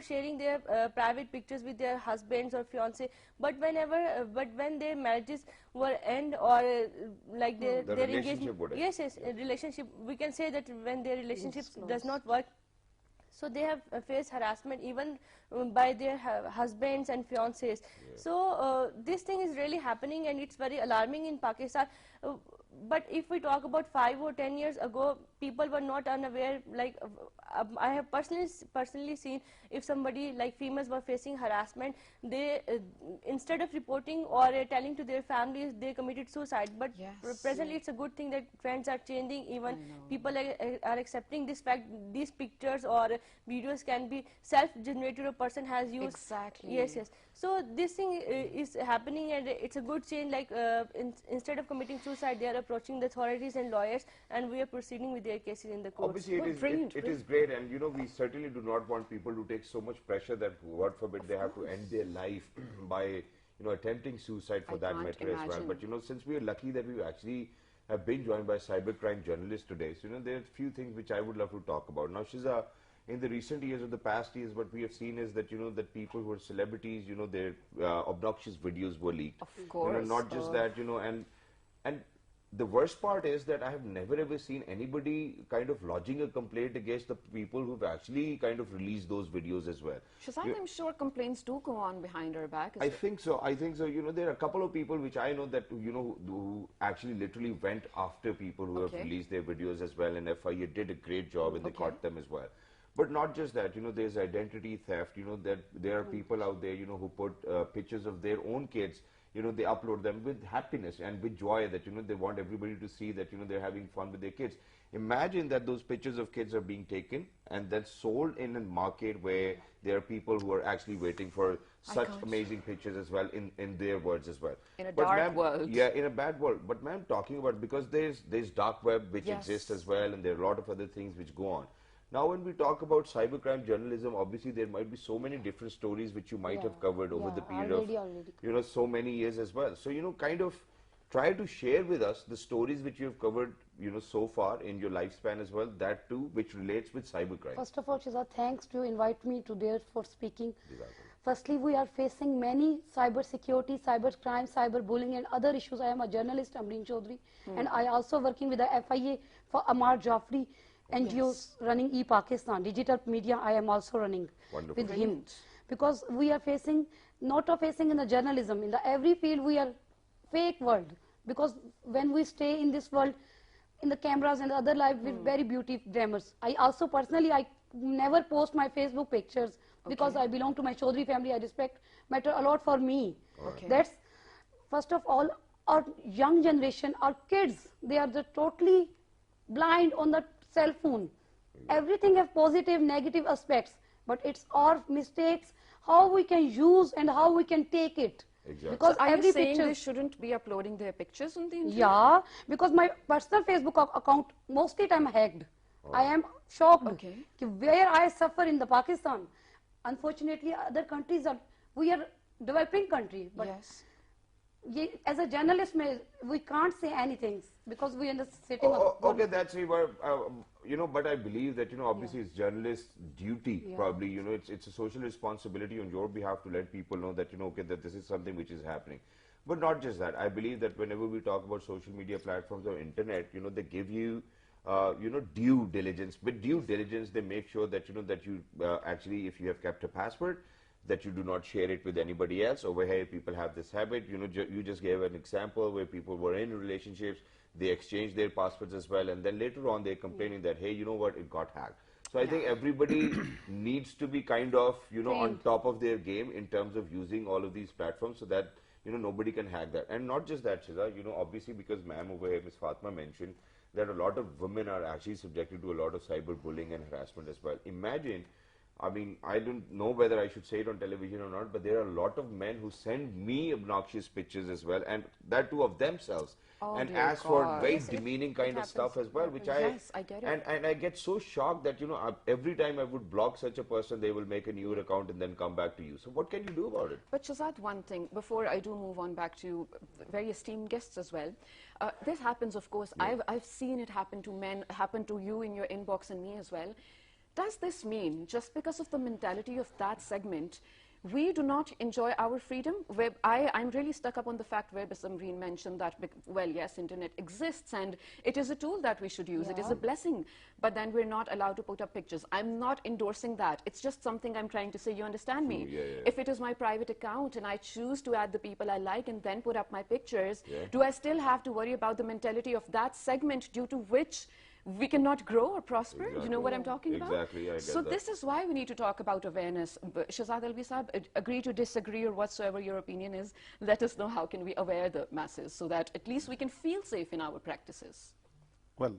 sharing their private pictures with their husbands or fiance, but when their marriages were end, or like their engagement, yes, relationship, we can say that when their relationships does not work, so they have faced harassment even by their husbands and fiancés. So this thing is really happening, and it's very alarming in Pakistan. But if we talk about 5 or 10 years ago, people were not unaware. Like I have personally seen, if somebody like females were facing harassment, they instead of reporting or telling to their families, they committed suicide. But presently it's a good thing that trends are changing. Even people are accepting this fact. These pictures or videos can be self-generated, a person has used. Exactly. Yes. So this thing is happening, and it's a good change. Like instead of committing suicide, they are approaching the authorities and lawyers, and we are proceeding with their cases in the courts. Obviously, it is great, and you know, we certainly do not want people to take so much pressure that, God forbid, they have to end their life by, you know, attempting suicide for that matter as well. But you know, since we are lucky that we actually have been joined by cybercrime journalists today, so you know, there are a few things which I would love to talk about. Now, Shiza, in the recent years or the past years, what we have seen is that, you know, that people who are celebrities, you know, their obnoxious videos were leaked. Of course. You know, not just that, you know, and the worst part is that I have never ever seen anybody kind of lodging a complaint against the people who've actually kind of released those videos as well. Shazad, I'm sure complaints do go on behind our back. I think so. You know, there are a couple of people which I know that, you know, who actually literally went after people who have released their videos as well, and FIA did a great job and they caught them as well. But not just that, you know, there's identity theft, you know, that there are people out there, you know, who put pictures of their own kids. You know, they upload them with happiness and with joy that, you know, they want everybody to see that, you know, they're having fun with their kids. Imagine that those pictures of kids are being taken and then sold in a market where there are people who are actually waiting for such amazing pictures as well, in their words as well. In a dark world. Yeah, in a bad world. But ma'am, talking about, because there's dark web which exists as well, and there are a lot of other things which go on. Now, when we talk about cybercrime journalism, obviously there might be so many different stories which you might have covered over the period of, you know, so many years as well. So, you know, kind of try to share with us the stories which you have covered, you know, so far in your lifespan as well, that too, which relates with cybercrime. First of all, Shiza, thanks to invite me today for speaking. Firstly, we are facing many cyber security, cyber crime, cyber bullying and other issues. I am a journalist, Amreen Chaudhary, and I also working with the FIA for Amar Jafri. NGOs running e-Pakistan, digital media, I am also running with him. Because we are facing, not facing in the journalism, in the every field we are fake world. Because when we stay in this world, in the cameras and other life with very beautiful glamours. I also personally, I never post my Facebook pictures because I belong to my Chaudhary family. I respect matter a lot for me. That's, first of all, our young generation, our kids, they are the totally blind on the cell phone. Everything has positive, negative aspects, but it's our mistakes, how we can use and how we can take it. Because are you saying they shouldn't be uploading their pictures on the internet? Yeah, because my personal Facebook account mostly time hacked. I am shocked where I suffer in the Pakistan. Unfortunately, other countries are, we are developing country, but as a journalist, we can't say anything because we are sitting. Okay, that's you know, but I believe that, you know, obviously it's journalists' duty, probably, you know, it's a social responsibility on your behalf to let people know that, you know, okay, that this is something which is happening. But not just that. I believe that whenever we talk about social media platforms or internet, you know, they give you, you know, due diligence. With due diligence, they make sure that, you know, that you actually, if you have kept a password, that you do not share it with anybody else. Over here, people have this habit, you know, you just gave an example where people were in relationships, they exchanged their passwords as well, and then later on they're complaining that, hey, you know what, it got hacked. So I think everybody needs to be kind of, you know, on top of their game in terms of using all of these platforms so that, you know, nobody can hack that. And not just that, Shiza, you know, obviously because ma'am over here, Ms. Fatma mentioned that a lot of women are actually subjected to a lot of cyberbullying and harassment as well. Imagine, I mean, I don't know whether I should say it on television or not, but there are a lot of men who send me obnoxious pictures as well, and that too of themselves, and ask for very demeaning kind of stuff as well, which I get it. And I get so shocked that, you know, every time I would block such a person, they will make a new account and then come back to you. So what can you do about it? But Shazad, one thing, before I do move on back to very esteemed guests as well, this happens, of course, I've seen it happen to men, happen to you in your inbox and me as well. does this mean just because of the mentality of that segment, we do not enjoy our freedom? I'm really stuck up on the fact where Samreen mentioned that, well, yes, internet exists and it is a tool that we should use. It is a blessing, but then we're not allowed to put up pictures. I'm not endorsing that. It's just something I'm trying to say. You understand me? If it is my private account and I choose to add the people I like and then put up my pictures, do I still have to worry about the mentality of that segment due to which we cannot grow or prosper? You know what I'm talking about? Exactly, I get so that. This is why we need to talk about awareness. Shahzad Alvi Saab, agree to disagree or whatsoever your opinion is, let us know how can we aware the masses so that at least we can feel safe in our practices. Well,